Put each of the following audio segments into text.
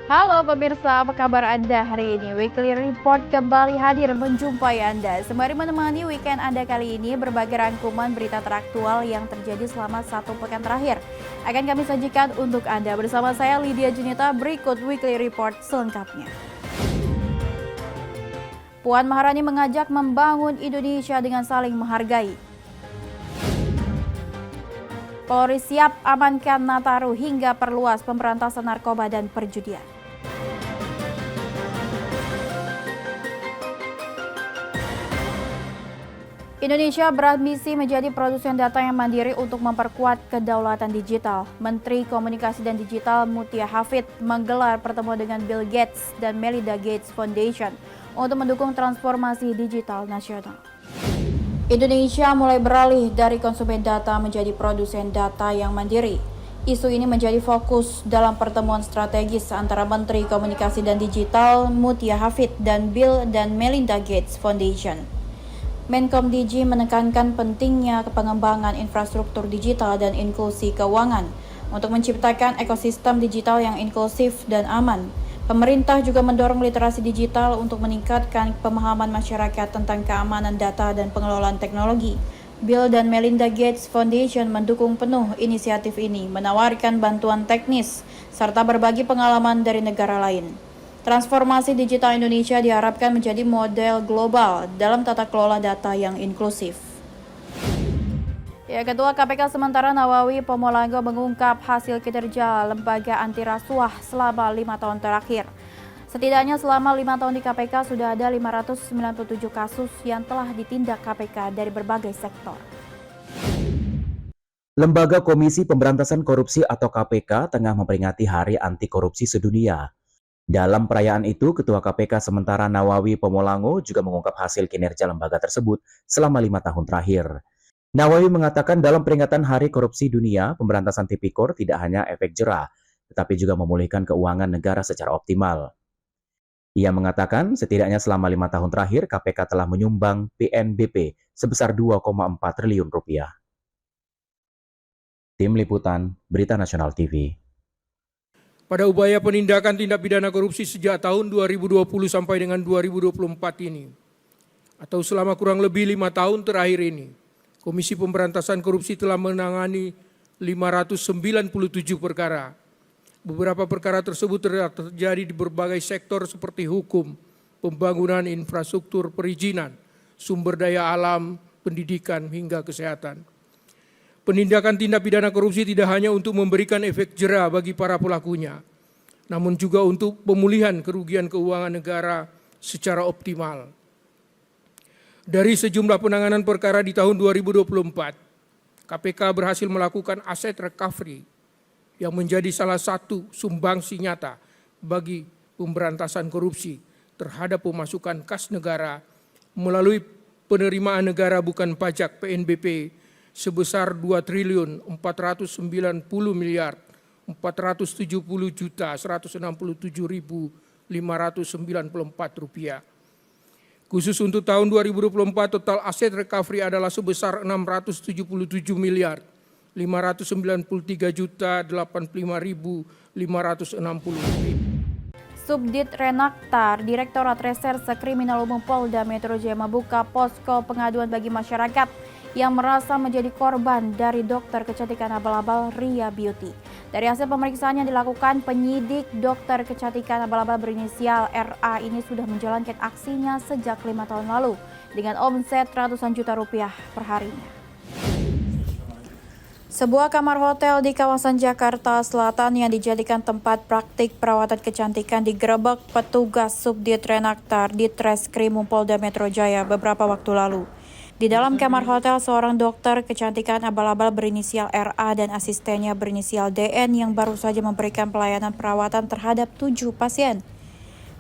Halo pemirsa, apa kabar Anda hari ini? Weekly Report kembali hadir menjumpai Anda. Sembari menemani weekend Anda kali ini, berbagai rangkuman berita teraktual yang terjadi selama satu pekan terakhir akan kami sajikan untuk Anda. Bersama saya Lydia Junita, berikut Weekly Report selengkapnya. Puan Maharani mengajak membangun Indonesia dengan saling menghargai. Polri siap amankan Nataru hingga perluas pemberantasan narkoba dan perjudian. Indonesia berambisi menjadi produsen data yang mandiri untuk memperkuat kedaulatan digital. Menteri Komunikasi dan Digital Mutia Hafid menggelar pertemuan dengan Bill Gates dan Melinda Gates Foundation untuk mendukung transformasi digital nasional. Indonesia mulai beralih dari konsumen data menjadi produsen data yang mandiri. Isu ini menjadi fokus dalam pertemuan strategis antara Menteri Komunikasi dan Digital Mutia Hafid dan Bill dan Melinda Gates Foundation. Menkom DG menekankan pentingnya pengembangan infrastruktur digital dan inklusi keuangan untuk menciptakan ekosistem digital yang inklusif dan aman. Pemerintah juga mendorong literasi digital untuk meningkatkan pemahaman masyarakat tentang keamanan data dan pengelolaan teknologi. Bill dan Melinda Gates Foundation mendukung penuh inisiatif ini, menawarkan bantuan teknis, serta berbagi pengalaman dari negara lain. Transformasi digital Indonesia diharapkan menjadi model global dalam tata kelola data yang inklusif. Ketua KPK sementara Nawawi Pomolango mengungkap hasil kinerja lembaga anti rasuah selama 5 tahun terakhir. Setidaknya selama 5 tahun di KPK sudah ada 597 kasus yang telah ditindak KPK dari berbagai sektor. Lembaga Komisi Pemberantasan Korupsi atau KPK tengah memperingati Hari Anti Korupsi Sedunia. Dalam perayaan itu, Ketua KPK sementara Nawawi Pomolango juga mengungkap hasil kinerja lembaga tersebut selama 5 tahun terakhir. Nawawi mengatakan dalam peringatan Hari Korupsi Dunia, pemberantasan tipikor tidak hanya efek jerah, tetapi juga memulihkan keuangan negara secara optimal. Ia mengatakan setidaknya selama 5 tahun terakhir, KPK telah menyumbang PNBP sebesar 2,4 triliun rupiah. Tim Liputan, Berita Nasional TV. Pada upaya penindakan tindak pidana korupsi sejak tahun 2020 sampai dengan 2024 ini, atau selama kurang lebih 5 tahun terakhir ini, Komisi Pemberantasan Korupsi telah menangani 597 perkara. Beberapa perkara tersebut terjadi di berbagai sektor seperti hukum, pembangunan infrastruktur perizinan, sumber daya alam, pendidikan, hingga kesehatan. Penindakan tindak pidana korupsi tidak hanya untuk memberikan efek jera bagi para pelakunya, namun juga untuk pemulihan kerugian keuangan negara secara optimal. Dari sejumlah penanganan perkara di tahun 2024, KPK berhasil melakukan aset recovery yang menjadi salah satu sumbangsi nyata bagi pemberantasan korupsi terhadap pemasukan kas negara melalui penerimaan negara bukan pajak PNBP sebesar 2 triliun 490 miliar 470 juta 167.594 rupiah. Khusus untuk tahun 2024 total aset recovery adalah sebesar 677 miliar 593 juta 85.560 rupiah. Subdit Renaktar, Direktorat Reserse Kriminal Umum Polda Metro Jaya membuka posko pengaduan bagi masyarakat yang merasa menjadi korban dari dokter kecantikan abal-abal Ria Beauty. Dari hasil pemeriksaan yang dilakukan, penyidik dokter kecantikan abal-abal berinisial RA ini sudah menjalankan aksinya sejak 5 tahun lalu dengan omset ratusan juta rupiah per harinya. Sebuah kamar hotel di kawasan Jakarta Selatan yang dijadikan tempat praktik perawatan kecantikan digerebek petugas Subdit Renaktar di Treskrim Polda Metro Jaya beberapa waktu lalu. Di dalam kamar hotel, seorang dokter kecantikan abal-abal berinisial RA dan asistennya berinisial DN yang baru saja memberikan pelayanan perawatan terhadap 7 pasien.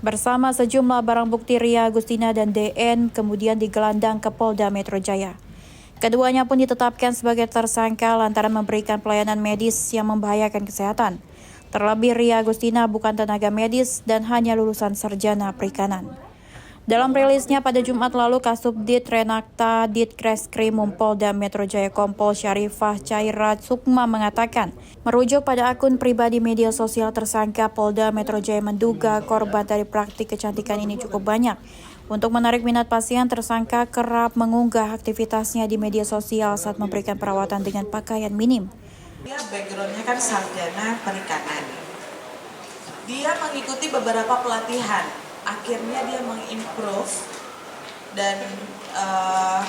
Bersama sejumlah barang bukti, Ria Agustina dan DN kemudian digelandang ke Polda Metro Jaya. Keduanya pun ditetapkan sebagai tersangka lantaran memberikan pelayanan medis yang membahayakan kesehatan. Terlebih Ria Agustina bukan tenaga medis dan hanya lulusan sarjana perikanan. Dalam rilisnya pada Jumat lalu, Kasubdit Renakta Ditreskrim Polda Metro Jaya Kompol Syarifah Cairat Sukma mengatakan, merujuk pada akun pribadi media sosial tersangka, Polda Metro Jaya menduga korban dari praktik kecantikan ini cukup banyak. Untuk menarik minat pasien, tersangka kerap mengunggah aktivitasnya di media sosial saat memberikan perawatan dengan pakaian minim. Dia background-nya kan sarjana perikanan. Dia mengikuti beberapa pelatihan. Akhirnya dia mengimprove dan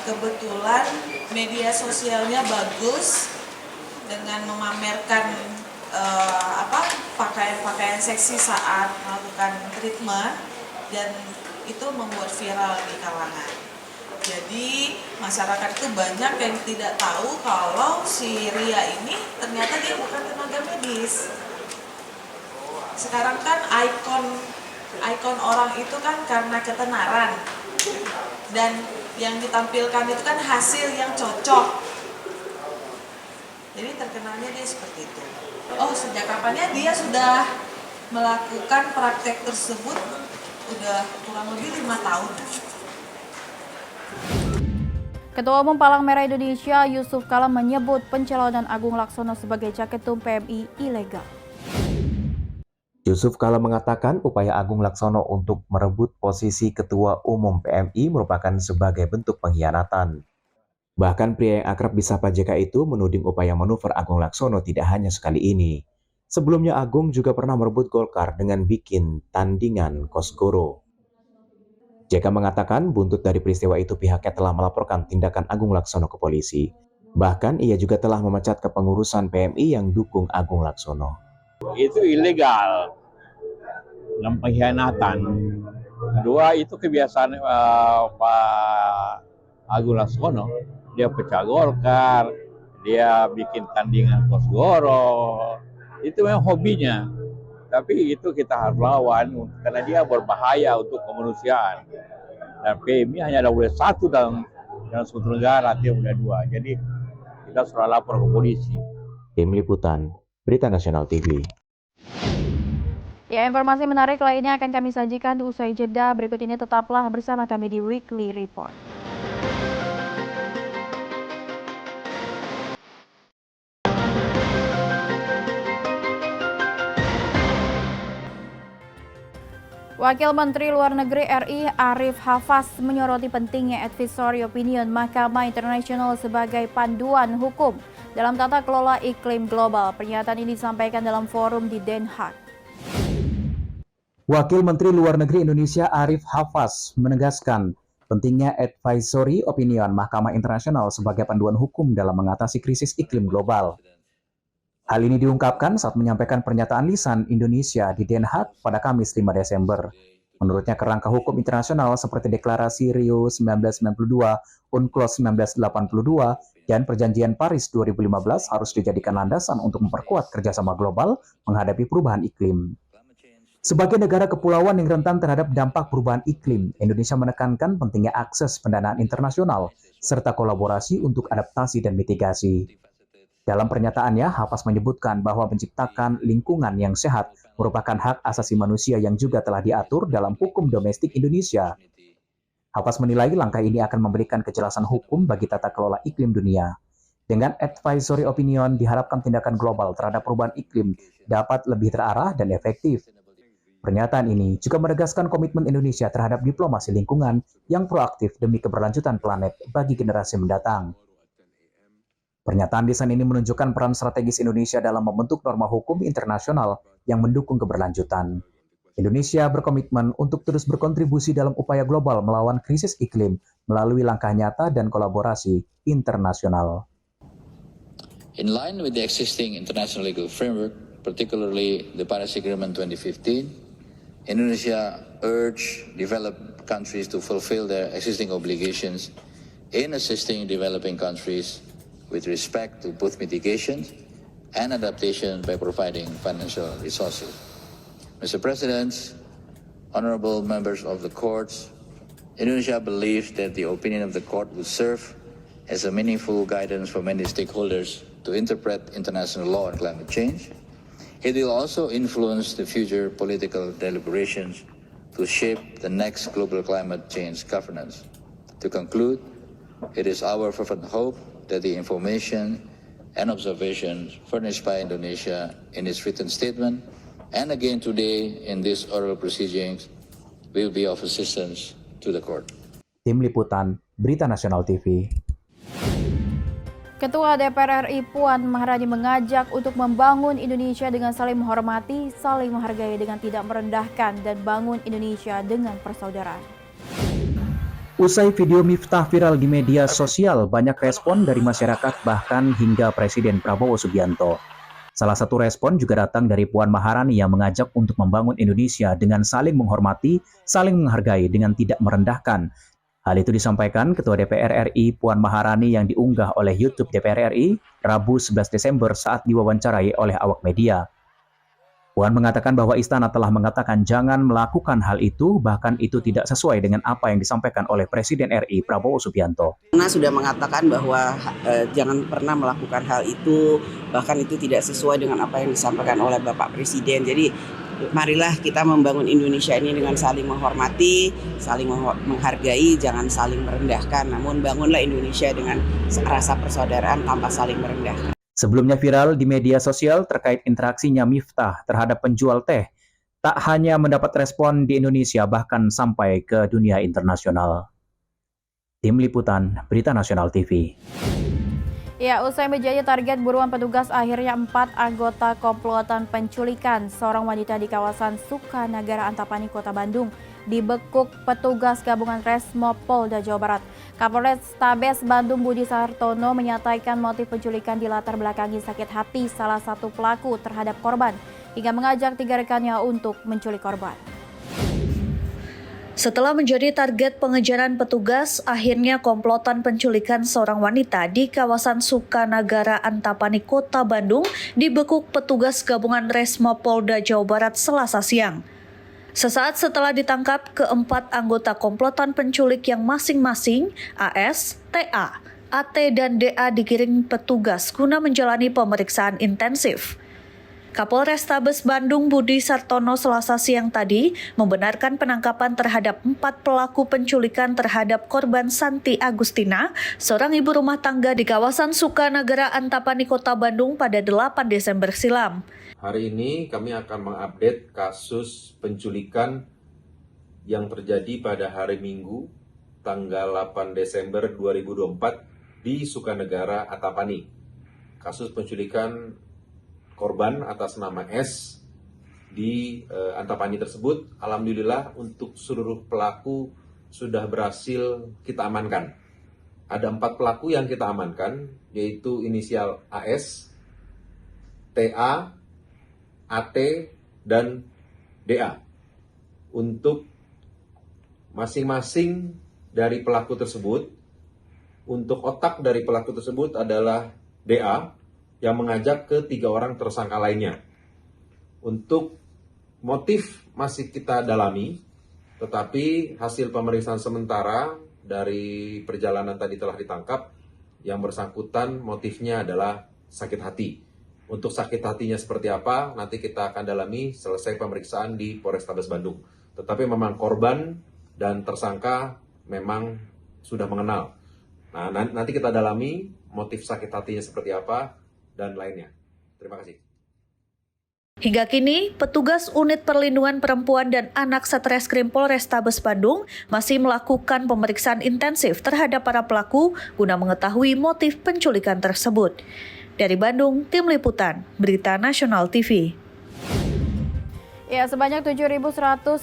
kebetulan media sosialnya bagus dengan memamerkan pakaian-pakaian seksi saat melakukan treatment, dan itu membuat viral di kalangan. Jadi masyarakat itu banyak yang tidak tahu kalau si Ria ini ternyata dia bukan tenaga medis. Sekarang kan ikon orang itu kan karena ketenaran, dan yang ditampilkan itu kan hasil yang cocok. Jadi terkenalnya dia seperti itu. Oh, sejak kapannya dia sudah melakukan praktek tersebut? Udah kurang lebih 5 tahun. Ketua Umum Palang Merah Indonesia Yusuf Kala menyebut pencalonan Agung Laksono sebagai Caketum PMI ilegal. Yusuf Kala mengatakan upaya Agung Laksono untuk merebut posisi Ketua Umum PMI merupakan sebagai bentuk pengkhianatan. Bahkan pria yang akrab disapa JK itu menuding upaya manuver Agung Laksono tidak hanya sekali ini. Sebelumnya Agung juga pernah merebut Golkar dengan bikin tandingan Kosgoro. JK mengatakan buntut dari peristiwa itu pihaknya telah melaporkan tindakan Agung Laksono ke polisi. Bahkan ia juga telah memecat kepengurusan PMI yang dukung Agung Laksono. Itu ilegal dan pengkhianatan. Kedua, itu kebiasaan Pak Agung Laksono. Dia pecah Golkar, dia bikin tandingan Kosgoro. Itu memang hobinya. Tapi itu kita harus lawan karena dia berbahaya untuk kemanusiaan. Dan PMI hanya ada boleh satu dalam suatu negara, tidak boleh dua. Jadi kita sudah lapor ke polisi. Tim Liputan Berita Nasional TV. Ya, informasi menarik lainnya akan kami sajikan usai jeda. Berikut ini tetaplah bersama kami di Weekly Report. Wakil Menteri Luar Negeri RI Arif Hafaz menyoroti pentingnya advisory opinion Mahkamah Internasional sebagai panduan hukum dalam tata kelola iklim global. Pernyataan ini disampaikan dalam forum di Den Haag. Wakil Menteri Luar Negeri Indonesia Arif Hafaz menegaskan pentingnya advisory opinion Mahkamah Internasional sebagai panduan hukum dalam mengatasi krisis iklim global. Hal ini diungkapkan saat menyampaikan pernyataan lisan Indonesia di Den Haag pada Kamis 5 Desember. Menurutnya kerangka hukum internasional seperti Deklarasi Rio 1992, UNCLOS 1982, dan Perjanjian Paris 2015 harus dijadikan landasan untuk memperkuat kerjasama global menghadapi perubahan iklim. Sebagai negara kepulauan yang rentan terhadap dampak perubahan iklim, Indonesia menekankan pentingnya akses pendanaan internasional serta kolaborasi untuk adaptasi dan mitigasi. Dalam pernyataannya, Hafaz menyebutkan bahwa menciptakan lingkungan yang sehat merupakan hak asasi manusia yang juga telah diatur dalam hukum domestik Indonesia. Hafaz menilai langkah ini akan memberikan kejelasan hukum bagi tata kelola iklim dunia. Dengan advisory opinion, diharapkan tindakan global terhadap perubahan iklim dapat lebih terarah dan efektif. Pernyataan ini juga menegaskan komitmen Indonesia terhadap diplomasi lingkungan yang proaktif demi keberlanjutan planet bagi generasi mendatang. Pernyataan lisan ini menunjukkan peran strategis Indonesia dalam membentuk norma hukum internasional yang mendukung keberlanjutan. Indonesia berkomitmen untuk terus berkontribusi dalam upaya global melawan krisis iklim melalui langkah nyata dan kolaborasi internasional. In line with the existing international legal framework, particularly the Paris Agreement 2015, Indonesia urged developed countries to fulfill their existing obligations in assisting developing countries with respect to both mitigation and adaptation by providing financial resources. Mr. President, honorable members of the courts, Indonesia believes that the opinion of the court will serve as a meaningful guidance for many stakeholders to interpret international law on climate change. It will also influence the future political deliberations to shape the next global climate change governance. To conclude, it is our fervent hope that the information and observations furnished by Indonesia in its written statement and again today in these oral proceedings will be of assistance to the court. Tim Liputan, Berita Nasional TV. Ketua DPR RI Puan Maharani mengajak untuk membangun Indonesia dengan saling menghormati, saling menghargai dengan tidak merendahkan, dan bangun Indonesia dengan persaudaraan. Usai video Miftah viral di media sosial, banyak respon dari masyarakat bahkan hingga Presiden Prabowo Subianto. Salah satu respon juga datang dari Puan Maharani yang mengajak untuk membangun Indonesia dengan saling menghormati, saling menghargai dengan tidak merendahkan. Hal itu disampaikan Ketua DPR RI Puan Maharani yang diunggah oleh YouTube DPR RI Rabu 11 Desember saat diwawancarai oleh awak media. Puan mengatakan bahwa istana telah mengatakan jangan melakukan hal itu, bahkan itu tidak sesuai dengan apa yang disampaikan oleh Presiden RI Prabowo Subianto. Istana sudah mengatakan bahwa jangan pernah melakukan hal itu, bahkan itu tidak sesuai dengan apa yang disampaikan oleh Bapak Presiden. Jadi marilah kita membangun Indonesia ini dengan saling menghormati, saling menghargai, jangan saling merendahkan. Namun bangunlah Indonesia dengan rasa persaudaraan tanpa saling merendahkan. Sebelumnya viral di media sosial terkait interaksinya Miftah terhadap penjual teh, tak hanya mendapat respon di Indonesia bahkan sampai ke dunia internasional. Tim Liputan, Berita Nasional TV. Ya, usai menjadi target buruan petugas, akhirnya 4 anggota komplotan penculikan seorang wanita di kawasan Sukanagara, Antapani, Kota Bandung dibekuk petugas gabungan Resmo Polda Jawa Barat. Kapolrestabes Bandung Budi Sartono menyatakan motif penculikan dilatar belakangi sakit hati salah satu pelaku terhadap korban hingga mengajak 3 rekannya untuk menculik korban. Setelah menjadi target pengejaran petugas, akhirnya komplotan penculikan seorang wanita di kawasan Sukanagara, Antapani, Kota Bandung dibekuk petugas gabungan Resmo Polda Jawa Barat Selasa siang. Sesaat setelah ditangkap, keempat anggota komplotan penculik yang masing-masing AS, TA, AT, dan DA digiring petugas guna menjalani pemeriksaan intensif. Kapolrestabes Bandung Budi Sartono Selasa siang tadi membenarkan penangkapan terhadap 4 pelaku penculikan terhadap korban Santi Agustina, seorang ibu rumah tangga di kawasan Sukanagara, Antapani, Kota Bandung pada 8 Desember silam. Hari ini kami akan mengupdate kasus penculikan yang terjadi pada hari Minggu, tanggal 8 Desember 2024 di Sukanagara, Antapani. Kasus penculikan korban atas nama S di Antapani tersebut, alhamdulillah untuk seluruh pelaku sudah berhasil kita amankan. Ada 4 pelaku yang kita amankan, yaitu inisial AS, TA, AT, dan DA. Untuk masing-masing dari pelaku tersebut, untuk otak dari pelaku tersebut adalah DA, yang mengajak ke 3 orang tersangka lainnya. Untuk motif masih kita dalami, tetapi hasil pemeriksaan sementara dari perjalanan tadi telah ditangkap, yang bersangkutan motifnya adalah sakit hati. Untuk sakit hatinya seperti apa, nanti kita akan dalami selesai pemeriksaan di Polrestabes Bandung. Tetapi memang korban dan tersangka memang sudah mengenal. Nah, nanti kita dalami motif sakit hatinya seperti apa, dan lainnya. Terima kasih. Hingga kini, petugas Unit Perlindungan Perempuan dan Anak Satreskrim Polrestabes Bandung masih melakukan pemeriksaan intensif terhadap para pelaku guna mengetahui motif penculikan tersebut. Dari Bandung, Tim Liputan, Berita Nasional TV. Ya, sebanyak 7.199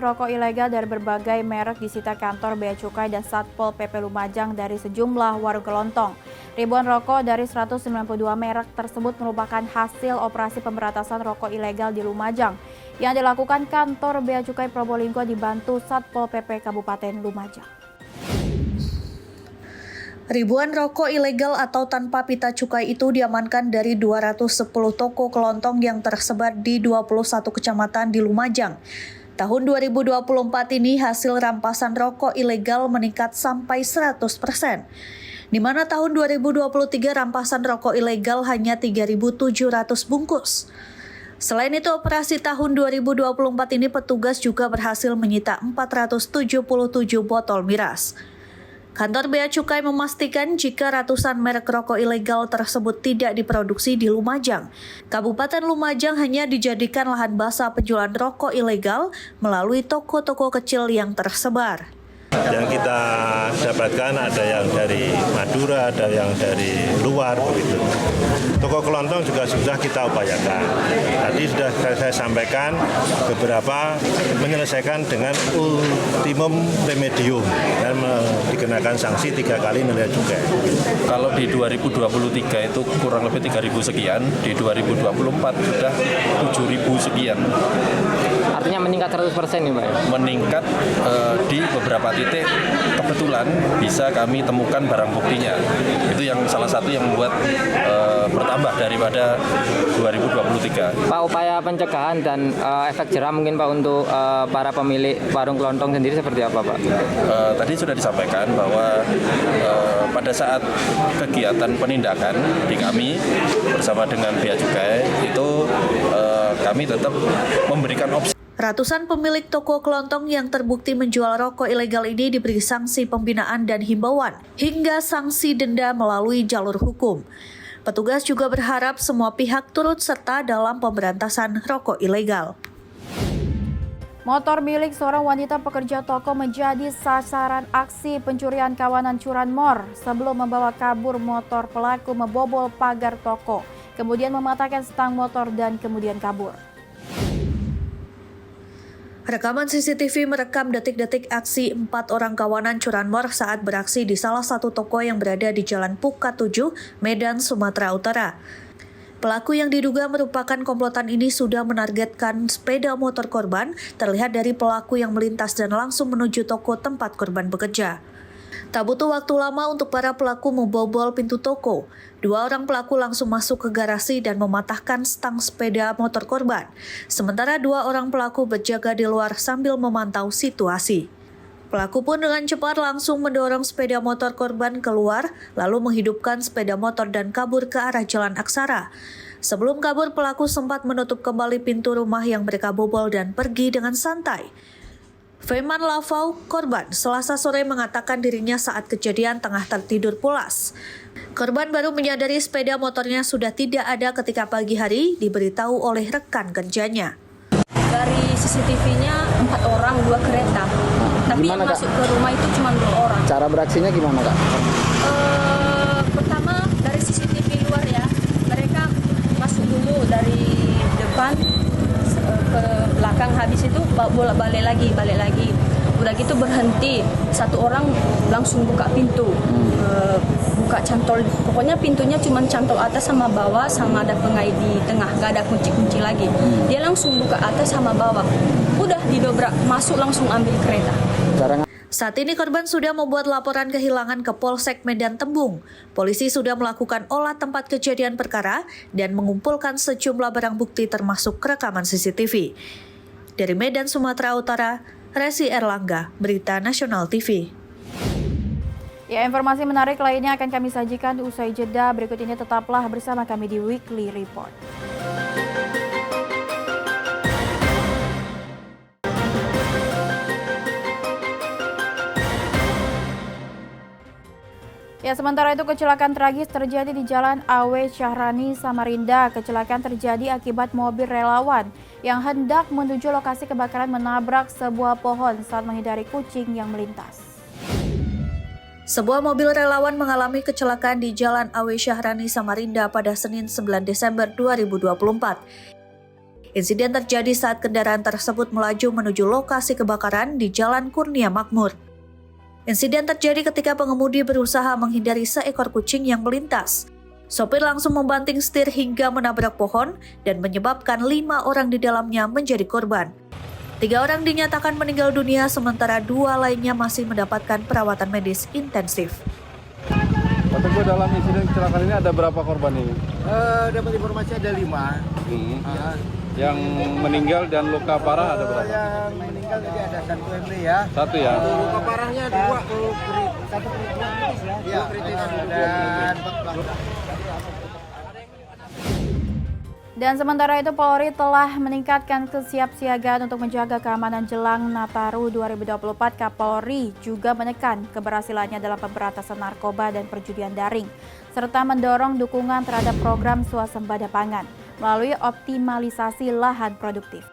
rokok ilegal dari berbagai merek disita kantor Bea Cukai dan Satpol PP Lumajang dari sejumlah warung kelontong. Ribuan rokok dari 192 merek tersebut merupakan hasil operasi pemberantasan rokok ilegal di Lumajang yang dilakukan kantor Bea Cukai Probolinggo dibantu Satpol PP Kabupaten Lumajang. Ribuan rokok ilegal atau tanpa pita cukai itu diamankan dari 210 toko kelontong yang tersebar di 21 kecamatan di Lumajang. Tahun 2024 ini hasil rampasan rokok ilegal meningkat sampai 100%. Di mana tahun 2023 rampasan rokok ilegal hanya 3.700 bungkus. Selain itu, operasi tahun 2024 ini petugas juga berhasil menyita 477 botol miras. Kantor Bea Cukai memastikan jika ratusan merek rokok ilegal tersebut tidak diproduksi di Lumajang. Kabupaten Lumajang hanya dijadikan lahan basah penjualan rokok ilegal melalui toko-toko kecil yang tersebar. Yang kita dapatkan ada yang dari Madura, ada yang dari luar begitu. Toko kelontong juga sudah kita upayakan. Tadi sudah saya sampaikan beberapa menyelesaikan dengan ultimum remedium dan dikenakan sanksi 3 kali nilai cukai. Kalau di 2023 itu kurang lebih 3.000 sekian, di 2024 sudah 7.000 sekian. Artinya meningkat 100% nih Pak? Meningkat di beberapa titik kebetulan bisa kami temukan barang buktinya. Itu yang salah satu yang membuat bertambah daripada 2023. Pak, upaya pencegahan dan efek jerah mungkin Pak untuk para pemilik warung kelontong sendiri seperti apa Pak? Tadi sudah disampaikan bahwa pada saat kegiatan penindakan di kami bersama dengan Bea Cukai itu kami tetap memberikan opsi. Ratusan pemilik toko kelontong yang terbukti menjual rokok ilegal ini diberi sanksi pembinaan dan himbauan, hingga sanksi denda melalui jalur hukum. Petugas juga berharap semua pihak turut serta dalam pemberantasan rokok ilegal. Motor milik seorang wanita pekerja toko menjadi sasaran aksi pencurian kawanan curanmor. Sebelum membawa kabur motor, pelaku membobol pagar toko, kemudian mematahkan stang motor dan kemudian kabur. Rekaman CCTV merekam detik-detik aksi 4 orang kawanan curanmor saat beraksi di salah satu toko yang berada di Jalan Pukat 7, Medan, Sumatera Utara. Pelaku yang diduga merupakan komplotan ini sudah menargetkan sepeda motor korban, terlihat dari pelaku yang melintas dan langsung menuju toko tempat korban bekerja. Tak butuh waktu lama untuk para pelaku membobol pintu toko. 2 orang pelaku langsung masuk ke garasi dan mematahkan stang sepeda motor korban. Sementara 2 orang pelaku berjaga di luar sambil memantau situasi. Pelaku pun dengan cepat langsung mendorong sepeda motor korban keluar, lalu menghidupkan sepeda motor dan kabur ke arah Jalan Aksara. Sebelum kabur, pelaku sempat menutup kembali pintu rumah yang mereka bobol dan pergi dengan santai. Feman Lavau, korban, Selasa sore mengatakan dirinya saat kejadian tengah tertidur pulas. Korban baru menyadari sepeda motornya sudah tidak ada ketika pagi hari diberitahu oleh rekan kerjanya. Dari CCTV-nya 4 orang, 2 kereta. Tapi gimana, yang masuk ke rumah itu cuma 2 orang. Cara beraksinya gimana Kak? Pertama dari CCTV luar ya, mereka masuk dulu dari depan ke belakang, habis itu balik lagi. Udah gitu berhenti, 1 orang langsung buka pintu, buka cantol, pokoknya pintunya cuma cantol atas sama bawah, sama ada pengait di tengah, gak ada kunci-kunci lagi. Dia langsung buka atas sama bawah, udah didobrak, masuk langsung ambil kereta. Saat ini korban sudah membuat laporan kehilangan ke Polsek Medan Tembung. Polisi sudah melakukan olah tempat kejadian perkara dan mengumpulkan sejumlah barang bukti termasuk rekaman CCTV. Dari Medan, Sumatera Utara, Resi Erlangga, Berita Nasional TV. Ya, informasi menarik lainnya akan kami sajikan usai jeda. Berikut ini tetaplah bersama kami di Weekly Report. Ya, sementara itu kecelakaan tragis terjadi di Jalan Awe Syahrani, Samarinda. Kecelakaan terjadi akibat mobil relawan yang hendak menuju lokasi kebakaran menabrak sebuah pohon saat menghindari kucing yang melintas. Sebuah mobil relawan mengalami kecelakaan di Jalan Awe Syahrani, Samarinda pada Senin 9 Desember 2024. Insiden terjadi saat kendaraan tersebut melaju menuju lokasi kebakaran di Jalan Kurnia Makmur. Insiden terjadi ketika pengemudi berusaha menghindari seekor kucing yang melintas. Sopir langsung membanting setir hingga menabrak pohon dan menyebabkan 5 orang di dalamnya menjadi korban. 3 orang dinyatakan meninggal dunia, sementara 2 lainnya masih mendapatkan perawatan medis intensif. Pak Teguh, dalam insiden kecelakaan ini ada berapa korban ini? Dapat informasi ada 5. Yang meninggal dan luka parah ada berapa? Yang meninggal tadi ada 1 MB ya. 1 ya? Luka parahnya 2. 1 kritis ya. Iya. Dan Dan sementara itu Polri telah meningkatkan kesiapsiagaan untuk menjaga keamanan jelang Nataru 2024. Kapolri juga menekan keberhasilannya dalam pemberantasan narkoba dan perjudian daring, serta mendorong dukungan terhadap program swasembada pangan melalui optimalisasi lahan produktif.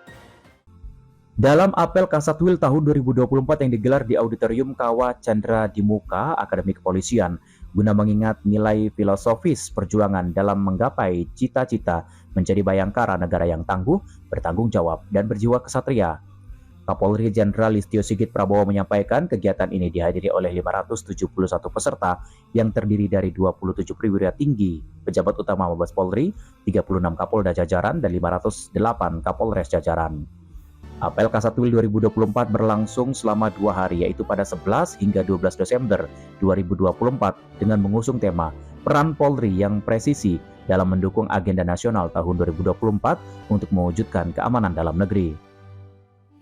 Dalam apel Kasatwil tahun 2024 yang digelar di Auditorium Kawah Chandra di Muka Akademi Kepolisian, guna mengingat nilai filosofis perjuangan dalam menggapai cita-cita menjadi bayangkara negara yang tangguh, bertanggung jawab, dan berjiwa kesatria. Kapolri Jenderal Listio Sigit Prabowo menyampaikan kegiatan ini dihadiri oleh 571 peserta yang terdiri dari 27 perwira tinggi, pejabat utama Mabes Polri, 36 Kapolda jajaran, dan 508 Kapolres jajaran. Apel Kasatwil 2024 berlangsung selama 2 hari, yaitu pada 11 hingga 12 Desember 2024 dengan mengusung tema Peran Polri yang Presisi dalam mendukung agenda nasional tahun 2024 untuk mewujudkan keamanan dalam negeri.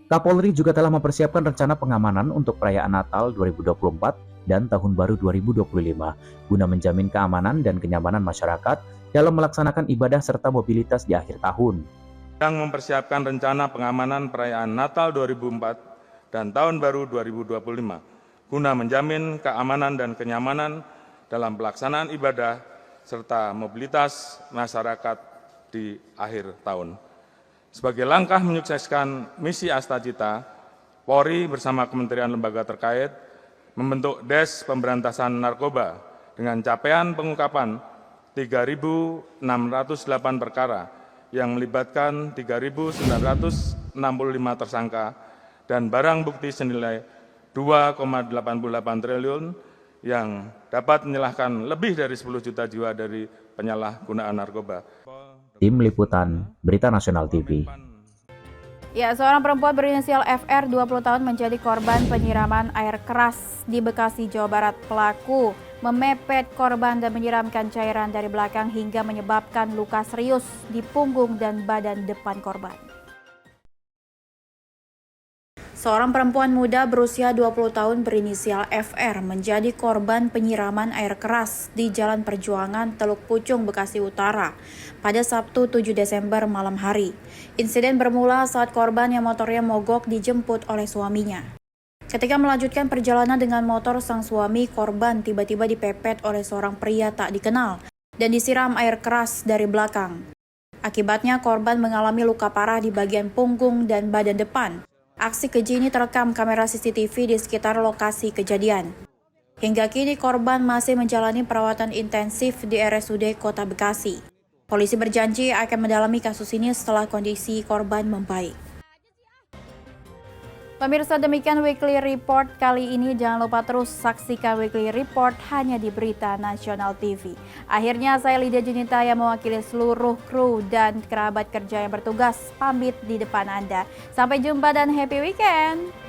Kapolri juga telah mempersiapkan rencana pengamanan untuk perayaan Natal 2024 dan Tahun Baru 2025 guna menjamin keamanan dan kenyamanan masyarakat dalam melaksanakan ibadah serta mobilitas di akhir tahun. Yang mempersiapkan rencana pengamanan perayaan Natal 2004 dan Tahun Baru 2025 guna menjamin keamanan dan kenyamanan dalam pelaksanaan ibadah serta mobilitas masyarakat di akhir tahun. Sebagai langkah menyukseskan misi Astacita, Polri bersama Kementerian Lembaga terkait membentuk Des Pemberantasan Narkoba dengan capaian pengungkapan 3.608 perkara yang melibatkan 3.965 tersangka dan barang bukti senilai 2,88 triliun yang dapat menyalahkan lebih dari 10 juta jiwa dari penyalahgunaan narkoba. Tim Liputan Berita Nasional TV. Ya, seorang perempuan berinisial FR 20 tahun menjadi korban penyiraman air keras di Bekasi, Jawa Barat. Pelaku memepet korban dan menyiramkan cairan dari belakang hingga menyebabkan luka serius di punggung dan badan depan korban. Seorang perempuan muda berusia 20 tahun berinisial FR menjadi korban penyiraman air keras di Jalan Perjuangan, Teluk Pucung, Bekasi Utara pada Sabtu 7 Desember malam hari. Insiden bermula saat korban yang motornya mogok dijemput oleh suaminya. Ketika melanjutkan perjalanan dengan motor sang suami, korban tiba-tiba dipepet oleh seorang pria tak dikenal dan disiram air keras dari belakang. Akibatnya korban mengalami luka parah di bagian punggung dan badan depan. Aksi keji ini terekam kamera CCTV di sekitar lokasi kejadian. Hingga kini korban masih menjalani perawatan intensif di RSUD Kota Bekasi. Polisi berjanji akan mendalami kasus ini setelah kondisi korban membaik. Pemirsa, demikian Weekly Report kali ini. Jangan lupa terus saksikan Weekly Report hanya di Berita Nasional TV. Akhirnya saya Lydia Junita yang mewakili seluruh kru dan kerabat kerja yang bertugas pamit di depan Anda. Sampai jumpa dan happy weekend!